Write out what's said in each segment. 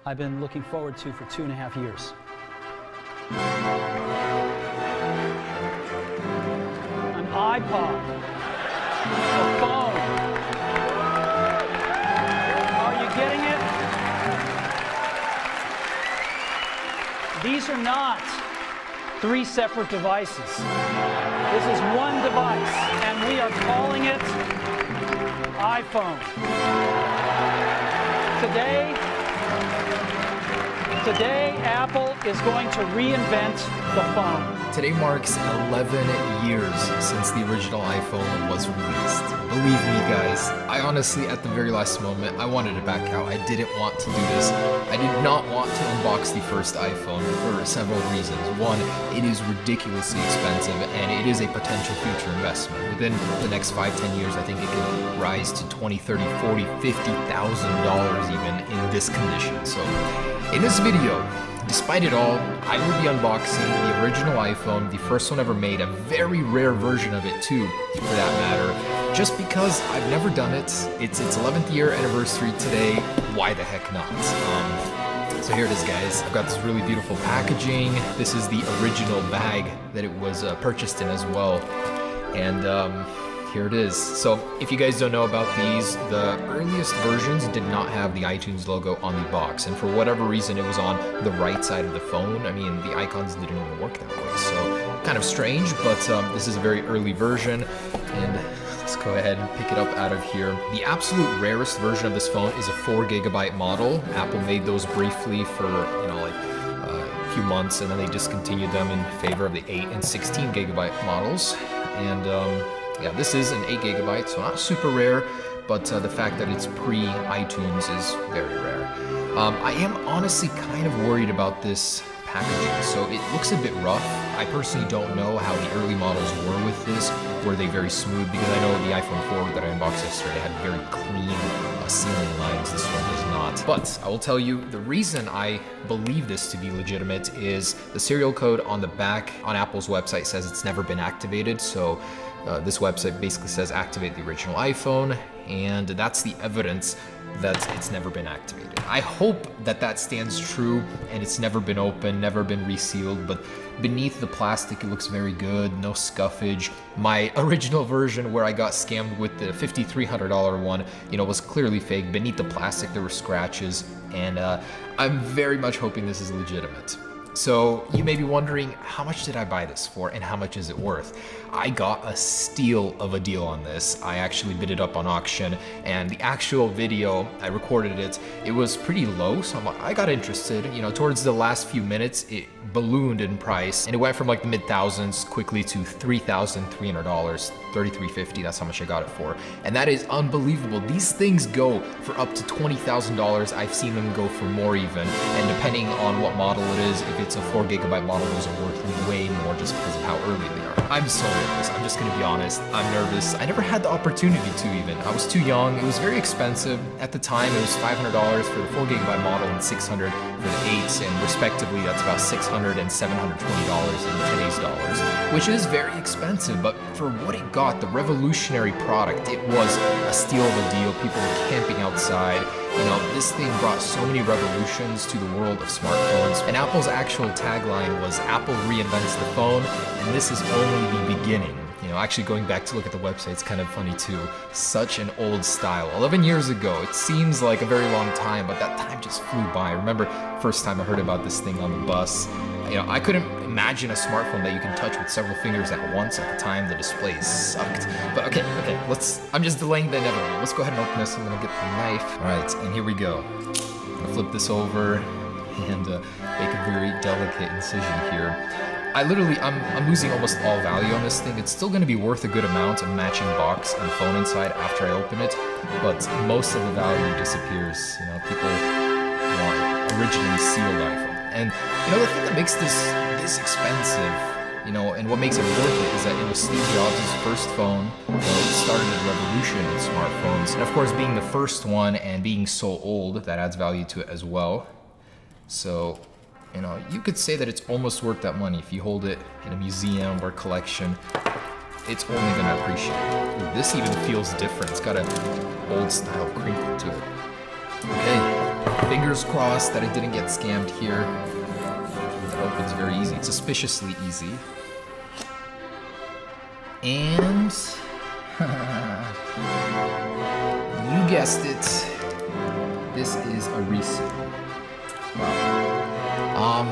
I've been looking forward to for 2.5 years. An iPod, a phone. Are you getting it? These are not 3 separate devices. This is one device, and we are calling it iPhone. Today, Apple is going to reinvent the phone. Today marks 11 years since the original iPhone was released. Believe me guys, I honestly at the very last moment, I wanted to back out. I didn't want to do this. I did not want to unbox the first iPhone for several reasons. One, it is ridiculously expensive and it is a potential future investment. Within the next 5-10 years, I think it could rise to $20, $30, $40, $50,000 even in this condition. So in this video, despite it all, I will be unboxing the original iPhone, the first one ever made, a very rare version of it too, for that matter, just because I've never done it. It's its 11th year anniversary today, why the heck not? So here it is guys, I've got this really beautiful packaging. This is the original bag that it was purchased in as well, and here it is. So if you guys don't know about these, the earliest versions did not have the iTunes logo on the box, and for whatever reason it was on the right side of the phone. I mean, the icons didn't even work that way, so kind of strange, but this is a very early version, and let's go ahead and pick it up out of here. The absolute rarest version of this phone is a 4GB model. Apple made those briefly for, you know, like a few months, and then they discontinued them in favor of the 8 and 16GB models, and yeah, this is an 8GB, so not super rare, but the fact that it's pre-iTunes is very rare. I am honestly kind of worried about this packaging, so it looks a bit rough. I personally don't know how the early models were with this. Were they very smooth? Because I know the iPhone 4 that I unboxed yesterday had very clean sealing lines. This one does not. But I will tell you, the reason I believe this to be legitimate is the serial code on the back on Apple's website says it's never been activated, so this website basically says activate the original iPhone, and that's the evidence that it's never been activated. I hope that that stands true and it's never been opened, never been resealed, but beneath the plastic it looks very good, no scuffage. My original version where I got scammed with the $5,300 one, you know, was clearly fake. Beneath the plastic there were scratches, and I'm very much hoping this is legitimate. So you may be wondering, how much did I buy this for and how much is it worth? I got a steal of a deal on this. I actually bid it up on auction, and the actual video, I recorded it, it was pretty low, so I got interested. You know, towards the last few minutes, it ballooned in price, and it went from like the mid-thousands quickly to $3,300, $3,350, that's how much I got it for. And that is unbelievable. These things go for up to $20,000. I've seen them go for more even, and depending on what model it is, if it's a 4GB model, those are worth way more just because of how early they are. I'm so nervous, I'm just gonna be honest, I'm nervous. I never had the opportunity to even. I was too young, it was very expensive. At the time it was $500 for the 4GB model and $600 for the 8s, and respectively that's about $600 and $720 in today's dollars, which is very expensive, but for what it got, the revolutionary product, it was a steal of a deal. People were camping outside. You know, this thing brought so many revolutions to the world of smartphones, and Apple's actual tagline was Apple reinvents the phone, and this is only the beginning. You know, actually going back to look at the website, it's kind of funny too. Such an old style. 11 years ago, it seems like a very long time, but that time just flew by. I remember first time I heard about this thing on the bus. You know, I couldn't imagine a smartphone that you can touch with several fingers at once. At the time, the display sucked. But okay, I'm just delaying the inevitable. Let's go ahead and open this. I'm gonna get the knife. All right, and here we go. I'm gonna flip this over and make a very delicate incision here. I'm losing almost all value on this thing. It's still gonna be worth a good amount, a matching box and phone inside after I open it, but most of the value disappears. You know, people want originally sealed iPhone. And you know, the thing that makes this expensive, you know, and what makes it worth it is that it was Steve Jobs' first phone. You know, it started a revolution in smartphones. And of course, being the first one and being so old, that adds value to it as well. So, you know, you could say that it's almost worth that money if you hold it in a museum or collection. It's only gonna appreciate it. Ooh, this even feels different. It's got an old style crinkle to it. Okay, fingers fingers crossed that I didn't get scammed here. It opens very easy. It's suspiciously easy. And you guessed it. This is a resale. Wow.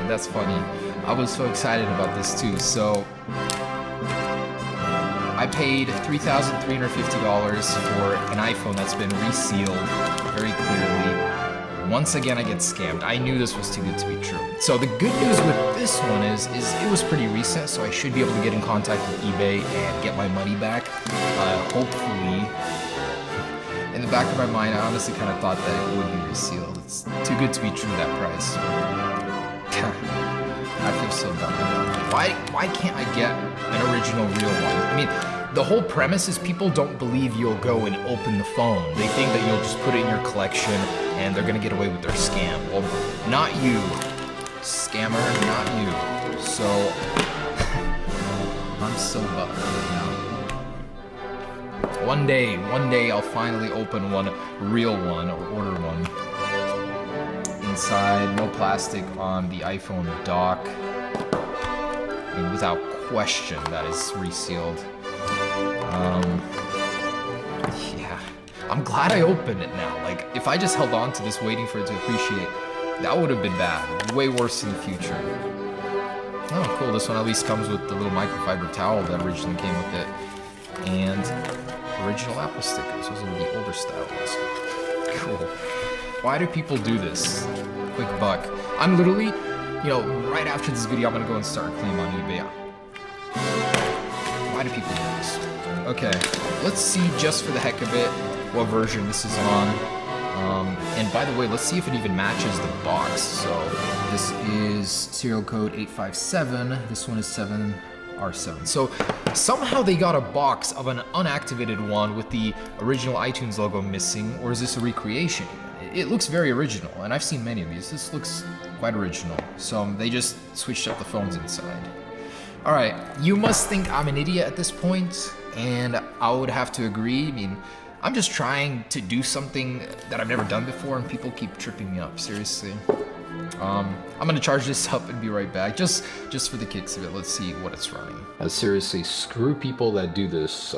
That's funny. I was so excited about this too. So I paid $3,350 for an iPhone that's been resealed very clearly. Once again, I get scammed. I knew this was too good to be true. So the good news with this one is it was pretty recent, so I should be able to get in contact with eBay and get my money back. Hopefully. In the back of my mind, I honestly kind of thought that it would be resealed. It's too good to be true, that price. I feel so dumb. Why can't I get an original real one? I mean, the whole premise is people don't believe you'll go and open the phone. They think that you'll just put it in your collection and they're gonna get away with their scam. Well, not you, scammer, not you. So, I'm so bummed right now. One day I'll finally open one, real one, or order one. Inside, no plastic on the iPhone dock. And without question, that is resealed. Yeah, I'm glad I opened it now. Like, if I just held on to this waiting for it to appreciate, that would have been bad. Way worse in the future. Oh, cool, this one at least comes with the little microfiber towel that originally came with it. And original Apple stickers. Those are the older style ones. Cool. Why do people do this? Quick buck. I'm literally, you know, right after this video, I'm gonna go and start a claim on eBay. Why do people do this? Okay, let's see just for the heck of it what version this is on. And by the way, let's see if it even matches the box. So this is serial code 857. This one is 7R7. So somehow they got a box of an unactivated one with the original iTunes logo missing, or is this a recreation? It looks very original, and I've seen many of these. This looks quite original. So they just switched up the phones inside. All right, you must think I'm an idiot at this point, and I would have to agree. I mean, I'm just trying to do something that I've never done before, and people keep tripping me up, seriously. I'm gonna charge this up and be right back, just for the kicks of it. Let's see what it's running. Seriously, screw people that do this.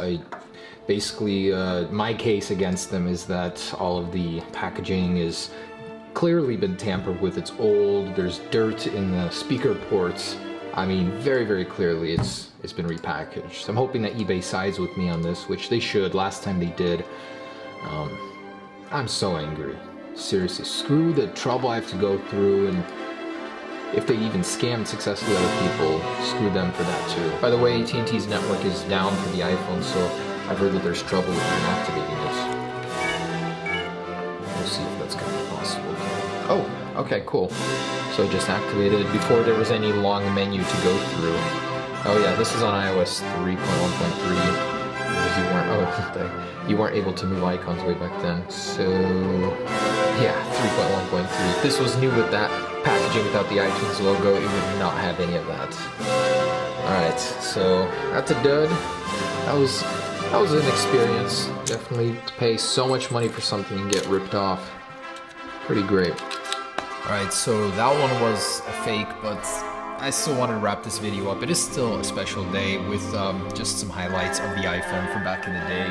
Basically, my case against them is that all of the packaging is clearly been tampered with. It's old, there's dirt in the speaker ports. I mean, very, very clearly it's been repackaged. So I'm hoping that eBay sides with me on this, which they should. Last time they did. I'm so angry. Seriously, screw the trouble I have to go through, and if they even scammed successfully other people, screw them for that too. By the way, AT&T's network is down for the iPhone, so I've heard that there's trouble with reactivating it. We'll see if that's gonna be possible. Oh, okay, cool. So just activated before there was any long menu to go through. Oh yeah, this is on iOS 3.1.3. You weren't able to move icons way back then. So yeah, 3.1.3. If this was new with that packaging without the iTunes logo, it would not have any of that. Alright, so that's a dud. That was an experience. Definitely to pay so much money for something and get ripped off. Pretty great. Alright, so that one was a fake, but I still wanted to wrap this video up. It is still a special day with just some highlights of the iPhone from back in the day,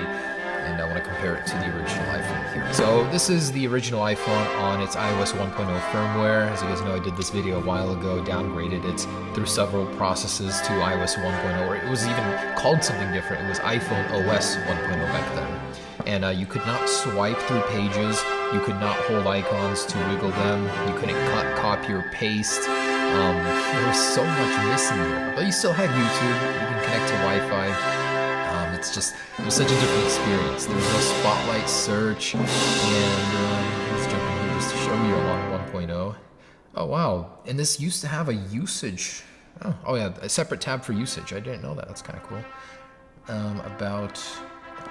and I want to compare it to the original iPhone here. So this is the original iPhone on its iOS 1.0 firmware. As you guys know, I did this video a while ago, downgraded it through several processes to iOS 1.0, or it was even called something different. It was iPhone OS 1.0 back then. And you could not swipe through pages, you could not hold icons to wiggle them, you couldn't cut, copy, or paste. There was so much missing there, but you still had YouTube, you can connect to Wi-Fi. It was such a different experience. There was no spotlight search, and let's jump in here just to show you on 1.0. Oh wow, and this used to have a usage, oh yeah, a separate tab for usage. I didn't know that, that's kind of cool. About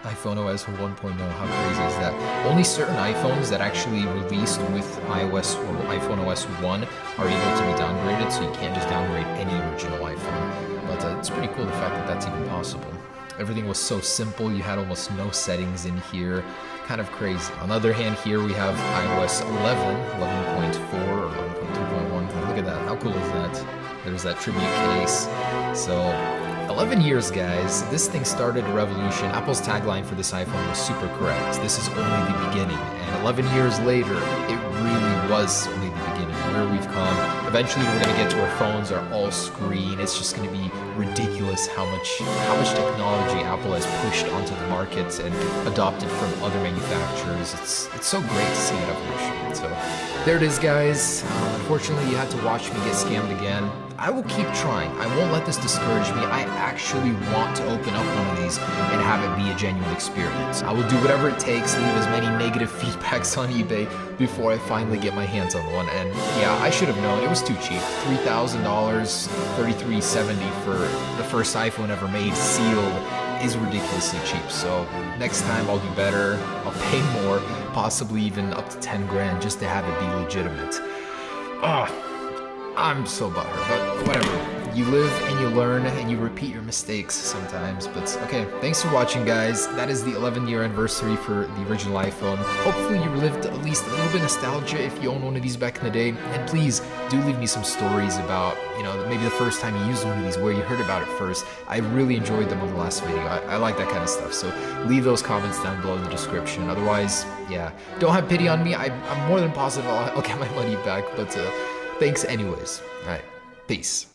iPhone OS 1.0, how crazy is that? Only certain iPhones that actually released with iOS or iPhone OS 1 are able to be downgraded, so you can't just downgrade any original iPhone. But it's pretty cool the fact that that's even possible. Everything was so simple. You had almost no settings in here. Kind of crazy. On the other hand, here we have iOS 11, 11.4 or 11.2.1. Look at that. How cool is that? There's that tribute case. So 11 years, guys. This thing started a revolution. Apple's tagline for this iPhone was super correct. This is only the beginning. And 11 years later, it really was only the beginning. Where we've come. Eventually, we're going to get to our phones are all screen. It's just going to be ridiculous how much technology Apple has pushed onto the markets and adopted from other manufacturers. It's so great to see that evolution. So there it is, guys. Unfortunately, you had to watch me get scammed again. I will keep trying. I won't let this discourage me. I actually want to open up one of these and have it be a genuine experience. I will do whatever it takes, leave as many negative feedbacks on eBay before I finally get my hands on one. And yeah, I should have known. It was too cheap. $3,000, $3,370 for the first iPhone ever made, sealed, is ridiculously cheap. So next time I'll do better. I'll pay more, possibly even up to 10 grand just to have it be legitimate. I'm so butthurt, but whatever. You live and you learn and you repeat your mistakes sometimes. But okay, thanks for watching, guys. That is the 11-year anniversary for the original iPhone. Hopefully you relived at least a little bit of nostalgia if you owned one of these back in the day. And please do leave me some stories about, you know, maybe the first time you used one of these, where you heard about it first. I really enjoyed them on the last video. I like that kind of stuff. So leave those comments down below in the description. Otherwise, yeah, don't have pity on me. I'm more than positive I'll get my money back. But thanks anyways. All right, peace.